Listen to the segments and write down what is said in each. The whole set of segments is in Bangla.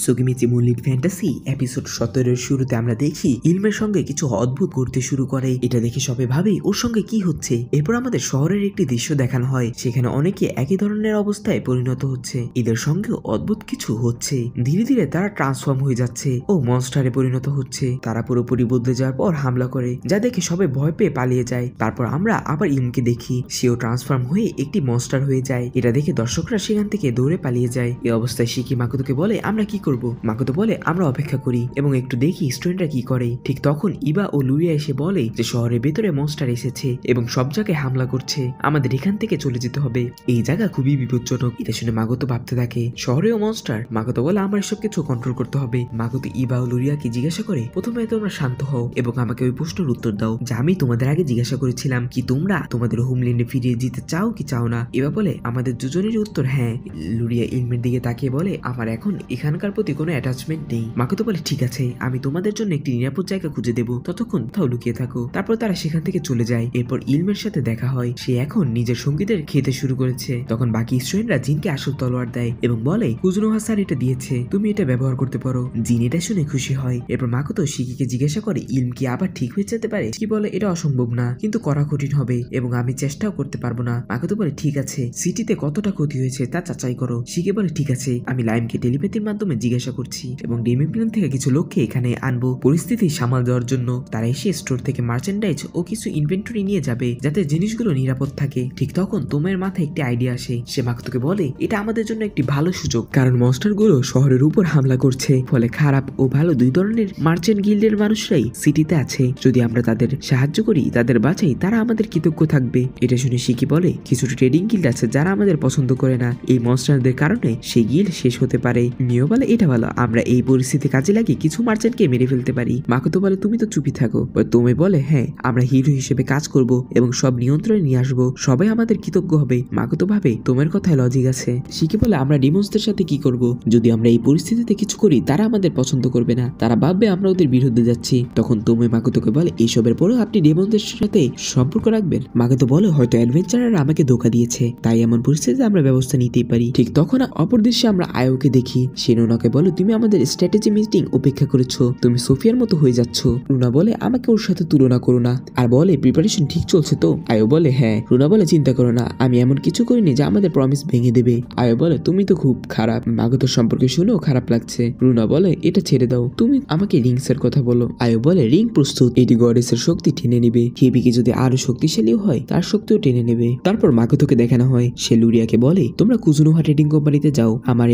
সোগিমিচি মুনলিট ফ্যান্টাসি এপিসোড 17 শুরুতে আমরা দেখি ইলমের সঙ্গে কিছু অদ্ভুত করতে শুরু করে। এটা দেখে সবাই ভাবে ওর সঙ্গে কি হচ্ছে। এরপর আমাদের শহরের একটি দৃশ্য দেখানো হয়, সেখানে অনেকে একই ধরনের অবস্থায় পরিণত হচ্ছে। এদের সঙ্গেও অদ্ভুত কিছু হচ্ছে। ধীরে ধীরে তারা ট্রান্সফর্ম হয়ে যাচ্ছে ও মনস্টারে পরিণত হচ্ছে। তারা পুরোপুরি বদলে যাওয়ার পর হামলা করে, যা দেখে সবাই ভয় পেয়ে পালিয়ে যায়। তারপর আমরা আবার ইলমকে দেখি, সেও ট্রান্সফর্ম হয়ে একটি মনস্টার হয়ে যায়। এটা দেখে দর্শকরা সেখান থেকে দৌড়ে পালিয়ে যায়। এই অবস্থায় শিকি মাকোতোকে বলে আমরা কি করব। মাকোতো বলে আমরা অপেক্ষা করি এবং একটু দেখি স্টুডেন্টরা কি করে। ঠিক তখন ইবা ও লুরিয়া এসে বলে যে শহরের ভেতরে মনস্টার এসেছে এবং সব জায়গায় হামলা করছে, আমাদের এখান থেকে চলে যেতে হবে। এই জায়গা খুবই বিপজ্জনক। এটা শুনে মাকোতো ভাবতে থাকে শহরেও মনস্টার। মাকোতো বলে আমার এসব কিছু কন্ট্রোল করতে হবে। মাকোতো ইবা ও লুরিয়াকে জিজ্ঞাসা করে প্রথমে তোমরা শান্ত হও এবং আমাকে ওই প্রশ্নের উত্তর দাও যা আমি তোমাদের আগে জিজ্ঞাসা করেছিলাম, কি তোমরা তোমাদের হোমল্যান্ডে ফিরিয়ে যেতে চাও কি চাও না। ইবা বলে আমাদের দুজনের উত্তর হ্যাঁ। লুরিয়া ইলমের দিকে তাকিয়ে বলে আমার এখন এখানকার প্রতি কোনো অ্যাটাচমেন্ট নেই। মাকোতো বলে ঠিক আছে, আমি তোমাদের জন্য একটি নিরাপদ জায়গা খুঁজে দেবো, ততক্ষণ তাও লুকিয়ে থাকো। তারপর তারা সেখান থেকে চলে যায়। এরপর ইলমের সাথে দেখা হয়, সে এখন নিজের সঙ্গীদের খেতে শুরু করেছে। তখন বাকি স্টুডেন্টরা জিনকে আসল তলোয়ার দেয় এবং বলে কুজুনোহা স্যার এটা দিয়েছে, তুমি এটা ব্যবহার করতে পারো। জিন এটা শুনে খুশি হয়। এরপর মাকোতো শিকিকে জিজ্ঞাসা করে ইলম কি আবার ঠিক হয়ে যেতে পারে। শিকি বলে এটা অসম্ভব না, কিন্তু করা কঠিন হবে এবং আমি চেষ্টাও করতে পারবো না। মাকোতো বলে ঠিক আছে, সিটিতে কতটা ক্ষতি হয়েছে তা যাচাই করো। শিকি বলে ঠিক আছে, আমি লাইমকে টেলিপ্যাথির মাধ্যমে জিজ্ঞাসা করছি এবং ডেমিপ্লেন থেকে কিছু লোককে এখানে আনবো পরিস্থিতি সামাল দেওয়ার জন্য। তারা এসে স্টোর থেকে মার্চেন্ডাইজ ও কিছু ইনভেন্টরি নিয়ে যাবে যাতে জিনিসগুলো নিরাপদ থাকে। ঠিক তখন তোমের মাথায় একটি আইডিয়া আসে। সে মাকোতোকে বলে এটা আমাদের জন্য একটি ভালো সুযোগ, কারণ মনস্টারগুলো শহরের উপর হামলা করছে, ফলে খারাপ ও ভালো দুই ধরনের মার্চেন্ট গিল্ডের মানুষরাই সিটিতে আছে। যদি আমরা তাদের সাহায্য করি, তাদের বাঁচাই, তারা আমাদের কৃতজ্ঞ থাকবে। এটা শুনে শিকি বলে কিছু ট্রেডিং গিল্ড আছে যারা আমাদের পছন্দ করে না, এই মনস্টারদের কারণে সেই গিল্ড শেষ হতে পারে। মিও বলে এটা ভালো, আমরা এই পরিস্থিতি কাজে লাগিয়ে কিছু মার্চেন্টকে মেরে ফেলতে পারি। মাকোতো বলে তুমি তো চুপই থাকো। তোমে বলে হ্যাঁ, আমরা হিরো হিসেবে কাজ করব এবং সব নিয়ন্ত্রণে নিয়ে আসবো, সবাই আমাদের কৃতজ্ঞ হবে। মাকোতো ভাবে তোমার কথায় লজিক আছে। শিকি বলে আমরা ডিমন্সদের সাথে কি করব, যদি আমরা এই পরিস্থিতিতে কিছু করি তারা আমাদের পছন্দ করবে না, তারা ভাববে আমরা ওদের বিরুদ্ধে যাচ্ছি। তখন তোমে মাকোতোকে বলে এইসবের পরেও আপনি ডিমন্সদের সাথে সম্পর্ক রাখবেন। মাকোতো বলে হয়তো অ্যাডভেঞ্চাররা আমাকে ধোকা দিয়েছে, তাই এমন পরিস্থিতিতে আমরা ব্যবস্থা নিতেই পারি। ঠিক তখন অপর দৃশ্যে আমরা আয়োকে দেখি। সে রুনাকে বলে তুমি আমাদের স্ট্র্যাটেজি মিটিং উপেক্ষা করেছো, তুমি সোফিয়ার মতো হয়ে যাচ্ছ। রুনা বলে আমাকে ওর সাথে তুলনা করো না, আর বলে প্রিপারেশন ঠিক চলছে তো। আয়ো বলে হ্যাঁ। রুনা বলে চিন্তা করো না, আমি এমন কিছু করিনি যা আমাদের প্রমিস ভেঙে দেবে। আয়ো বলে তুমি তো খুব খারাপ। মাকোতোর সম্পর্কে শুনেও খারাপ লাগছে। রুনা বলে এটা ছেড়ে দাও, তুমি আমাকে রিংস এর কথা বলো। আয়ো বলে রিং প্রস্তুত, এটি গডেসের শক্তি টেনে নেবে। হিবিকে যদি আরো শক্তিশালীও হয় তার শক্তিও টেনে নেবে। তারপর মাকোতোকে দেখানো হয়, সে লুরিয়াকে বলে তোমরা কুজুনোহা ট্রেডিং কোম্পানিতে যাও, আমার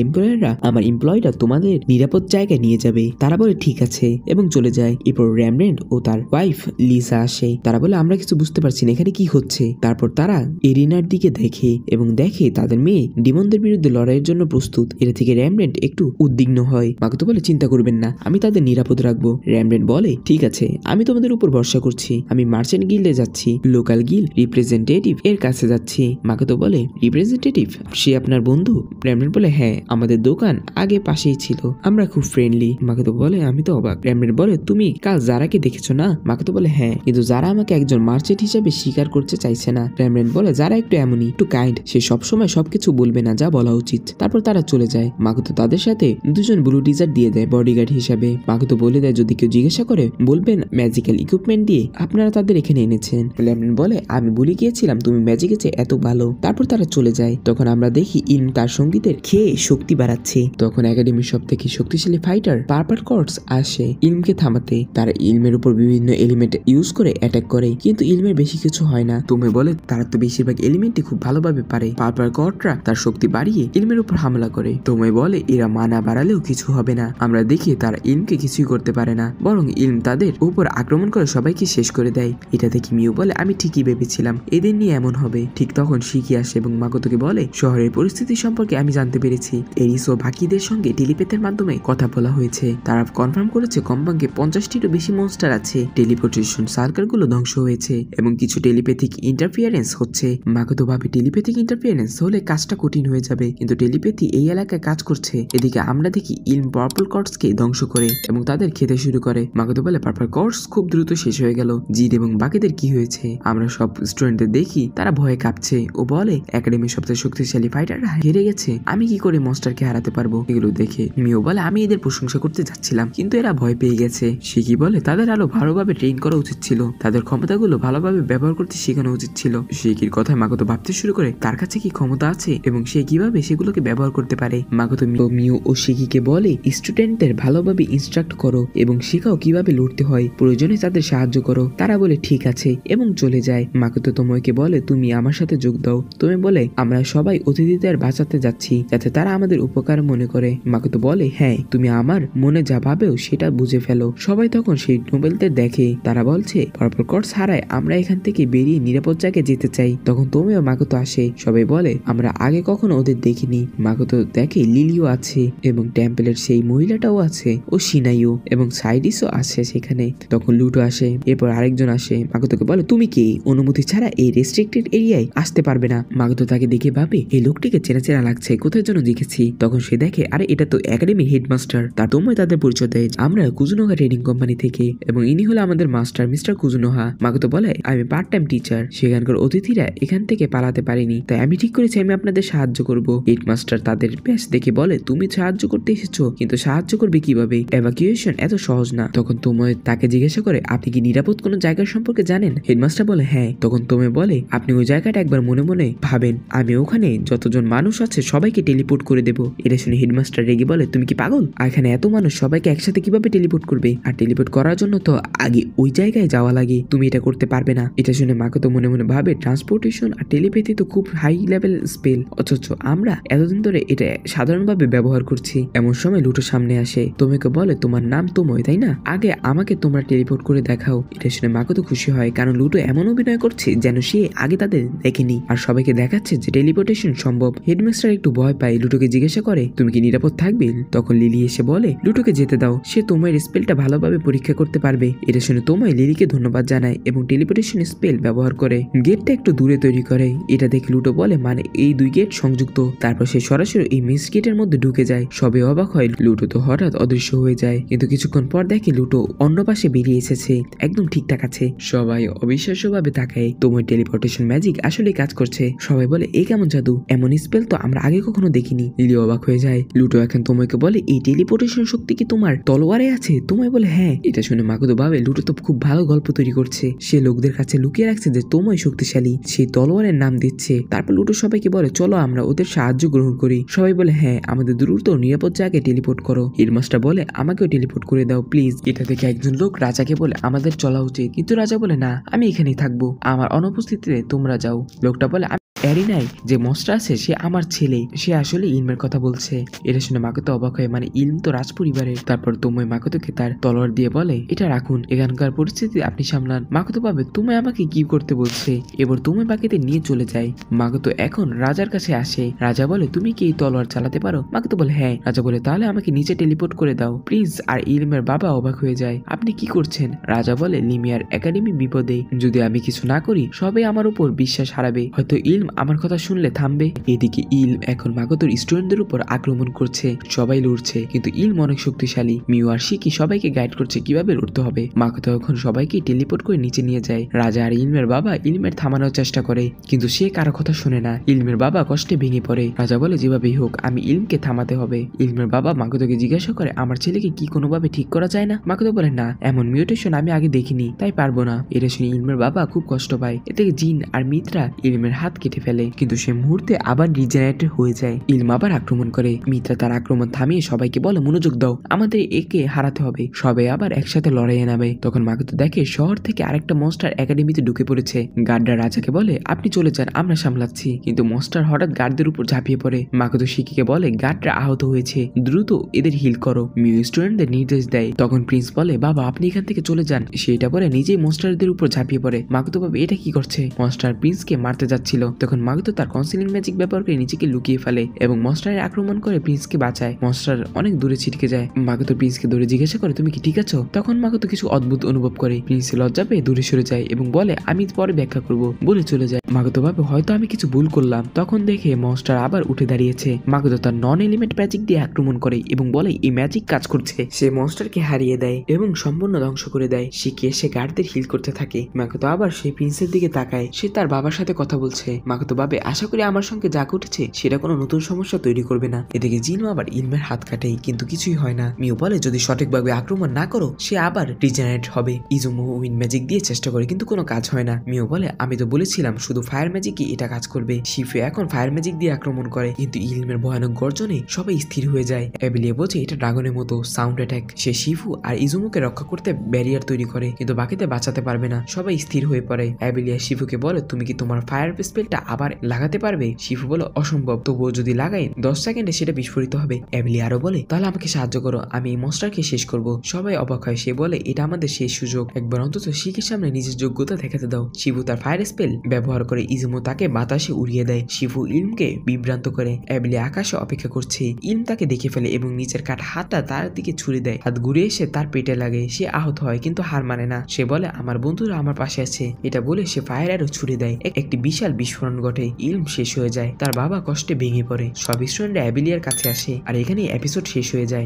এমপ্লয়িরা তোমাদের নিরাপদ জায়গায় নিয়ে যাবে। তারা বলে ঠিক আছে এবং চলে যায়। এরপর র্যামব্রেন্ড ও তার ওয়াইফ লিসা আসে। তারা বলে আমরা কিছু বুঝতে পারছি না এখানে কি হচ্ছে। তারপর তারা এরিনার দিকে দেখে এবং দেখে তাদের মেয়ে ডিমনদের বিরুদ্ধে লড়াইয়ের জন্য প্রস্তুত। এটা থেকে র্যামব্রেন্ড একটু উদ্বিগ্ন হয়। মাকোতো বলে চিন্তা করবেন না, আমি তাদের নিরাপদ রাখবো। র্যামব্রেন্ড বলে ঠিক আছে, আমি তোমাদের উপর ভরসা করছি। আমি মার্চেন্ট গিল্ডে যাচ্ছি, লোকাল গিল্ড রিপ্রেজেন্টেটিভ এর কাছে যাচ্ছি। মাকোতো বলে রিপ্রেজেন্টেটিভ, সে আপনার বন্ধু? র্যামব্রেন্ড বলে হ্যাঁ, আমাদের দোকান আগে পাশেই ছিল, আমরা খুব ফ্রেন্ডলি। মাকোতো বলে আমি তো অবাক। র্যামব্রেন্ড বলে তুমি কাল জারাকে দেখেছো না? মাকোতো বলে হ্যাঁ, কিন্তু যারা আমাকে একজন মার্চেন্ট হিসেবে স্বীকার করতে চাইছে না। র্যামব্রেন্ড বলে যারা একটু এমনই, একটু কাইন্ড, সে সবসময় সবকিছু বলবে না যা বলা উচিত। তারপর তারা চলে যায়। মাকোতো তাদের সাথে দুজন ব্লু টিজার্ট দিয়ে দেয় বডিগার্ড হিসাবে। মাকোতো বলে দেয় যদি কেউ জিজ্ঞাসা করে বলবেন ম্যাজিক্যাল ইকুইপমেন্ট দিয়ে আপনারা তাদের এখানে এনেছেন। র্যামব্রেন্ড বলে আমি ভুলে গিয়েছিলাম তুমি ম্যাজিকের চেয়ে এত ভালো। তারপর তারা চলে যায়। তখন আমরা দেখি ইলম তার সঙ্গীদের খেয়ে শক্তি বাড়াচ্ছে। তখন একাডেমির সব থেকে শক্তিশালী ফাইটার পার্পল কর্ডস আসে ইলমকে থামাতে। তারা ইলমের উপর বিভিন্ন এলিমেন্ট ইউজ করে অ্যাটাক করে, কিন্তু ইলমের বেশি কিছু হয় না। তুমি বলে তারা তো বেশিরভাগ এলিমেন্টই খুব ভালোভাবে পারে। পার্পল কর্ডরা তার শক্তি বাড়িয়ে ইলমের উপর হামলা করে। তুমি বলে এরা মানা বাড়ালেও কিছু হবে না। আমরা দেখি তারা ইলমকে কিছুই করতে পারে না, বরং ইলম তাদের উপর আক্রমণ করে সবাইকে শেষ করে দেয়। এটা দেখি মিউ বলে আমি ঠিকই ভেবেছিলাম এদের নিয়ে এমন হবে। ঠিক তখন শিকি আসে এবং মাকোতোকে বলে শহরের পরিস্থিতি সম্পর্কে আমি জানতে পেরেছি। এরিস ও বাকিদের সঙ্গে টেলিপ্যাথের মাধ্যমে কথা বলা হয়েছে। তারা কনফার্ম করেছে কমপক্ষে 50টিরও বেশি মনস্টার আছে। টেলিপোর্টেশন সার্কেলগুলো ধ্বংস হয়েছে এবং কিছু টেলিপ্যাথিক ইন্টারফিয়ারেন্স হচ্ছে। মাকোতো ভাবে টেলিপ্যাথিক ইন্টারফিয়ারেন্স হলে কাজটা কঠিন হয়ে যাবে, কিন্তু টেলিপ্যাথি এই এলাকায় কাজ করছে। এদিকে আমরা দেখি ইলম পার্পল কর্ডসকে ধ্বংস করে এবং তাদের খেতে শুরু করে। মাকোতো বলে পার্পল কর্ডস খুব দ্রুত শেষ হয়ে গেল। জিড এবং বাকিদের কি হয়েছে? আমরা সব স্টুডেন্টদের দেখি তারা ভয়ে কাঁপছে ও বলে একাডেমির সবচেয়ে শক্তিশালী ফাইটাররা হেরে গেছে, আমি কি করে মনস্টারকে হারাতে পারবো? এগুলো দেখে দেখে। মিও বলে আমি এদের প্রশংসা করতে যাচ্ছিলাম কিন্তু এরা ভয় পেয়ে গেছে। শিকি বলে তাদের আরো ভালোভাবে ট্রেন করা উচিত ছিল, তাদের ক্ষমতাগুলো ভালোভাবে ব্যবহার করতে শেখানো উচিত ছিল। শিকির কথায় মাকোতো ভাবতে শুরু করে তার কাছে কি ক্ষমতা আছে এবং সে কিভাবে সেগুলোকে ব্যবহার করতে পারে। মাকোতো মিও ও শিকিকে বলে স্টুডেন্টদের ভালোভাবে ইনস্ট্রাক্ট করো এবং শেখাও কিভাবে লড়তে হয়, প্রয়োজনে তাদের সাহায্য করো। তারা বলে ঠিক আছে এবং চলে যায়। মাকোতো তোমোকে বলে তুমি আমার সাথে যোগ দাও। তুমি বলে আমরা সবাই অতিথিদের বাঁচাতে যাচ্ছি যাতে তারা আমাদের উপকার মনে করে। মাকোতো বলে হ্যাঁ, তুমি আমার মনে যা ভাবেও সেটা বুঝে ফেলো। সবাই তখন সেই নোবেলদের দেখে, তারা বলছে পার্পল কর্ডস হারায় আমরা এখান থেকে বেরিয়ে নিরাপদ জায়গায় যেতে চাই। তখন তোমেও মাকোতো আসে। সবাই বলে আমরা আগে কখনো ওদের দেখিনি। মাকোতো দেখে লিলিও আছে এবং টেম্পলের সেই মহিলাটাও আছে ও সিনাইও এবং সাইডিসও আছে সেখানে। তখন লুটো আসে, এরপর আরেকজন আসে। মাকোতোকে বলে তুমি কে, অনুমতি ছাড়া এই রেস্ট্রিক্টেড এরিয়ায় আসতে পারবে না। মাকোতো তাকে দেখে ভাবে এই লোকটিকে চেনা চেনা লাগছে, কোথায় যেন দেখেছি। তখন সে দেখে আরে এটা তো একাডেমির হেডমাস্টার। তার তোমই তাদের পরিচয় দেয়, আমরা কুজুনোহা ট্রেডিং কোম্পানি থেকে এবং ইনি হলো আমাদের মাস্টার মিস্টার কুজুনোহা। মাকোতো বলে আমি পার্ট টাইম টিচার, সেখানকার অতিথিরা এখান থেকে পালাতে পারেনি, তাই আমি ঠিক করেছি আমি আপনাদের সাহায্য করব। হেডমাস্টার তাদের বেশ দেখে বলে তুমি সাহায্য করতে এসেছো কিন্তু সাহায্য করবে কিভাবে, এভাকুয়েশন এত সহজ না। তখন তোময় তাকে জিজ্ঞাসা করে আপনি কি নিরাপদ কোনো জায়গার সম্পর্কে জানেন? হেডমাস্টার বলে হ্যাঁ। তখন তোময় বলে আপনি ওই জায়গাটা একবার মনে মনে ভাবেন, আমি ওখানে যতজন মানুষ আছে সবাইকে টেলিপোর্ট করে দেবো। এটা শুনে হেডমাস্টার রেগে বলে তুমি কি পাগল, এখানে এত মানুষ সবাইকে একসাথে কিভাবে টেলিপোর্ট করবে, আর টেলিপোর্ট করার জন্য তো আগে ওই জায়গায় যাওয়া লাগে, তুমি এটা করতে পারবে না। এটা শুনে মাকোতো মনে মনে ভাবে ট্রান্সপোর্টেশন আর টেলিপ্যাথি তো খুব হাই লেভেল স্পেল, অথচ আমরা এতদিন ধরে এটা সাধারণভাবে ব্যবহার করছি। এমন সময় লুটো সামনে আসে, তোমাকে বলে তোমার নাম তোময় তাই না, আগে আমাকে তোমরা টেলিপোর্ট করে দেখাও। এটা শুনে মাকোতো খুশি হয় কারণ লুটো এমন অভিনয় করছে যেন সে আগে তাদের দেখেনি আর সবাইকে দেখাচ্ছে যে টেলিপোর্টেশন সম্ভব। হেডমাস্টার একটু ভয় পায়, লুটোকে জিজ্ঞাসা করে তুমি কি নিরাপদ থাকবে? তখন লিলি এসে বলে লুটোকে যেতে দাও, সে তোমার স্পেলটা ভালোভাবে পরীক্ষা করতে পারবে। এটা শুনে তোমায় লিলিকে ধন্যবাদ জানায় এবং টেলিপোর্টেশন স্পেল ব্যবহার করে গেটটা একটু দূরে তৈরি করে। এটা দেখে লুটো বলে মানে এই দুই গেট সংযুক্ত। তারপর সে সরাসরি এই মিস গেটের মধ্যে ঢুকে যায়। সবে অবাক হয়, লুটো তো হঠাৎ অদৃশ্য হয়ে যায়, কিন্তু কিছুক্ষণ পর দেখে লুটো অন্য পাশে বেরিয়ে এসেছে, একদম ঠিকঠাক আছে। সবাই অবিশ্বাস্যভাবে তাকায়, তোমার টেলিপোর্টেশন ম্যাজিক আসলে কাজ করছে। সবাই বলে এই কেমন জাদু, এমন স্পেল তো আমরা আগে কখনো দেখিনি। লিলি অবাক হয়ে যায়। লুটো এখন তোমাকে বলে এই টেলিপোর্টেশন শক্তি কি তোমার তলোয়ারে আছে? তোমায় বলে হ্যাঁ। এটা শুনে মাকোতো ভাবে লুটো তো খুব ভালো গল্প তৈরি করছে, সে লোকদের কাছে লুকিয়ে রাখছে যে তোমায় শক্তিশালী, সেই তলোয়ারের নাম দিচ্ছে। তারপর লুটো সবাইকে বলে চলো আমরা ওদের সাহায্য গ্রহণ করি। সবাই বলে হ্যাঁ, আমাদের দ্রুত নিরাপদ জায়গায় টেলিপোর্ট করো। হেডমাস্টার বলে আমাকেও টেলিপোর্ট করে দাও প্লিজ। এটা থেকে একজন লোক রাজাকে বলে আমাদের চলা উচিত, কিন্তু রাজা বলে না, আমি এখানেই থাকবো, আমার অনুপস্থিতিতে তোমরা যাও। লোকটা বলে এরিনাই যে মস্টার আছে সে আমার ছেলে, সে আসলে ইলমের কথা বলছে। এটা শুনে মাকোতো অবাক হয়, মানে ইলম তো রাজপরিবারের। তারপর তোময় মাকোতোকে তার তলোয়ার দিয়ে বলে এটা রাখুন, এখানকার পরিস্থিতি আপনি সামলান। মাকোতো ভাবে তুমি আমাকে কি করতে বলছে, এবার তুমি বাকিতে নিয়ে চলে যায়। মাকোতো এখন রাজার কাছে আসে। রাজা বলে তুমি কি এই তলোয়ার চালাতে পারো? মাকোতো বলে হ্যাঁ। রাজা বলে তাহলে আমাকে নিচে টেলিপোর্ট করে দাও প্রিন্স। আর ইলমের বাবা অবাক হয়ে যায়, আপনি কি করছেন? রাজা বলে লিমিয়ার একাডেমি বিপদে, যদি আমি কিছু না করি সবাই আমার উপর বিশ্বাস হারাবে, হয়তো ইলম আমার কথা শুনলে থামবে। এদিকে ইলম এখন মাকোতোর স্টুডেন্টদের উপর আক্রমণ করছে, সবাই লড়ছে কিন্তু ইলম অনেক শক্তিশালী। মিউ আর শিকি সবাইকে গাইড করছে কিভাবে লড়তে হবে। মাকোতো এখন সবাইকে টেলিপোর্ট করে নিচে নিয়ে যায়। রাজা আর ইলমের বাবা ইলমের থামানোর চেষ্টা করে কিন্তু সে কারো কথা শুনে না। ইলমের বাবা কষ্টে ভেঙে পড়ে। রাজা বলে যেভাবেই হোক আমি ইলমকে থামাতে হবে। ইলমের বাবা মাকোতোকে জিজ্ঞাসা করে আমার ছেলেকে কি কোনোভাবে ঠিক করা যায় না? মাকোতো বলে না, এমন মিউটেশন আমি আগে দেখিনি, তাই পারবো না। এটা শুনে ইলমের বাবা খুব কষ্ট পায়। এতে জিন আর মিত্রা ইলমের হাত কেটে ফেলে, কিন্তু সে মুহূর্তে আবার রিজেনারেটেড হয়ে যায়। ইলম আবার আক্রমণ করে। মিত্রা তার আক্রমণ থামিয়ে সবাইকে বলে মনোযোগ দাও, আমাদের একে হারাতে হবে। সবাই আবার একসাথে লড়াইয়ে নামে। তখন মাকোতো দেখে শহর থেকে আরেকটা মনস্টার একাডেমিতে ঢুকে পড়েছে। গার্ডরা রাজাকে বলে আপনি চলে যান, আমরা সামলাচ্ছি, কিন্তু মনস্টার হঠাৎ গার্ডদের উপর ঝাঁপিয়ে পড়ে। মাকোতো শিকিকে বলে গার্ডরা আহত হয়েছে, দ্রুত এদের হিল করো। মিউ স্টুডেন্টদের নির্দেশ দেয়। তখন প্রিন্স বলে বাবা আপনি এখান থেকে চলে যান। সেটা বলে নিজেই মনস্টারদের উপর ঝাঁপিয়ে পড়ে। মাকোতো ভাবে এটা কি করছে, মনস্টার প্রিন্সকে মারতে যাচ্ছিল। তখন মাকোতো তার কনসিলিং ম্যাজিক ব্যবহার করে নিজেকে লুকিয়ে ফেলে এবং মনস্টারের আক্রমণ করে প্রিন্সকে বাঁচায়। মনস্টার অনেক দূরে ছিটকে যায়। মাকোতো প্রিন্সকে দূরে জিজ্ঞাসা করে তুমি কি ঠিক আছো? তখন মাকোতো কিছু অদ্ভুত অনুভব করে। প্রিন্স লজ্জা পেয়ে দূরে সরে যায় এবং বলে আমি পরে ব্যাখ্যা করব বলে চলে যায়। মাকোতো ভাবে হয়তো আমি কিছু ভুল করলাম। তখন দেখে মনস্টার আবার উঠে দাঁড়িয়েছে। মাকোতো তার নন এলিমেন্ট ম্যাজিক দিয়ে আক্রমণ করে এবং বলে এই ম্যাজিক কাজ করছে। সে মনস্টারকে হারিয়ে দেয় এবং সম্পূর্ণ ধ্বংস করে দেয়। শিখে সে গার্ডদের হিল করতে থাকে। মাকোতো আবার সেই প্রিন্সের দিকে তাকায়, সে তার বাবার সাথে কথা বলছে। মাকোতো ক্রমাগতভাবে আশা করি আমার সঙ্গে যা ঘটেছে সেটা কোনো নতুন সমস্যা তৈরি করবে না। এদিকে জিনও আবার ইলমের হাত কাটে কিন্তু কিছুই হয় না। মিও বলে যদি সঠিকভাবে আক্রমণ না করো সে আবার রিজেনারেট হবে। ইজুমো উইন্ড ম্যাজিক দিয়ে চেষ্টা করে কিন্তু কোনো কাজ হয় না। মিও বলে আমি তো বলেছিলাম শুধু ফায়ার ম্যাজিকই এটা কাজ করবে। শিফু এখন ফায়ার ম্যাজিক দিয়ে আক্রমণ করে কিন্তু ইলমের ভয়ানক গর্জনে সবাই স্থির হয়ে যায়। অ্যাবিলিয়া বোঝে এটা ড্রাগনের মতো সাউন্ড অ্যাটাক। সে শিফু আর ইজুমোকে রক্ষা করতে ব্যারিয়ার তৈরি করে কিন্তু বাকিতে বাঁচাতে পারবে না। সবাই স্থির হয়ে পড়ে। অ্যাবিলিয়া শিফুকে বলে তুমি কি তোমার ফায়ার স্পেলটা আবার লাগাতে পারবে? শিফু বলে অসম্ভব, তবুও যদি লাগাই 10 সেকেন্ডে সেটা বিস্ফোরিত হবে। অ্যাবিলিয়া আরো বলে তাহলে আমাকে সাহায্য করো, আমি এই মনস্টারকে শেষ করব। সবাই অবাক হয়। সে বলে এটা আমাদের শেষ সুযোগ, একবার অন্তত শিখের সামনে নিজের যোগ্যতা দেখাতে দাও। শিফু তার ফায়ার স্পেল ব্যবহার করে ইজুমো তাকে বাতাসে উড়িয়ে দেয়। শিফু ইলমকে বিভ্রান্ত করে। অ্যাবিলিয়া আকাশে অপেক্ষা করছে। ইলম তাকে দেখে ফেলে এবং নিচের কাটা হাতটা তার দিকে ছুড়ে দেয়। হাত ঘুরে এসে তার পেটে লাগে। সে আহত হয় কিন্তু হার মানে না। সে বলে আমার বন্ধুরা আমার পাশে আছে। এটা বলে সে ফায়ার অ্যারো ছুড়ে দেয়। একটি বিশাল বিস্ফোরণ ঘটে। ইলম শেষ হয়ে যায়। তার বাবা কষ্টে ভেঙে পড়ে। সব স্টুডেন্টরা অ্যাবিলিয়ার কাছে আসে আর এখানেই এপিসোড শেষ হয়ে যায়।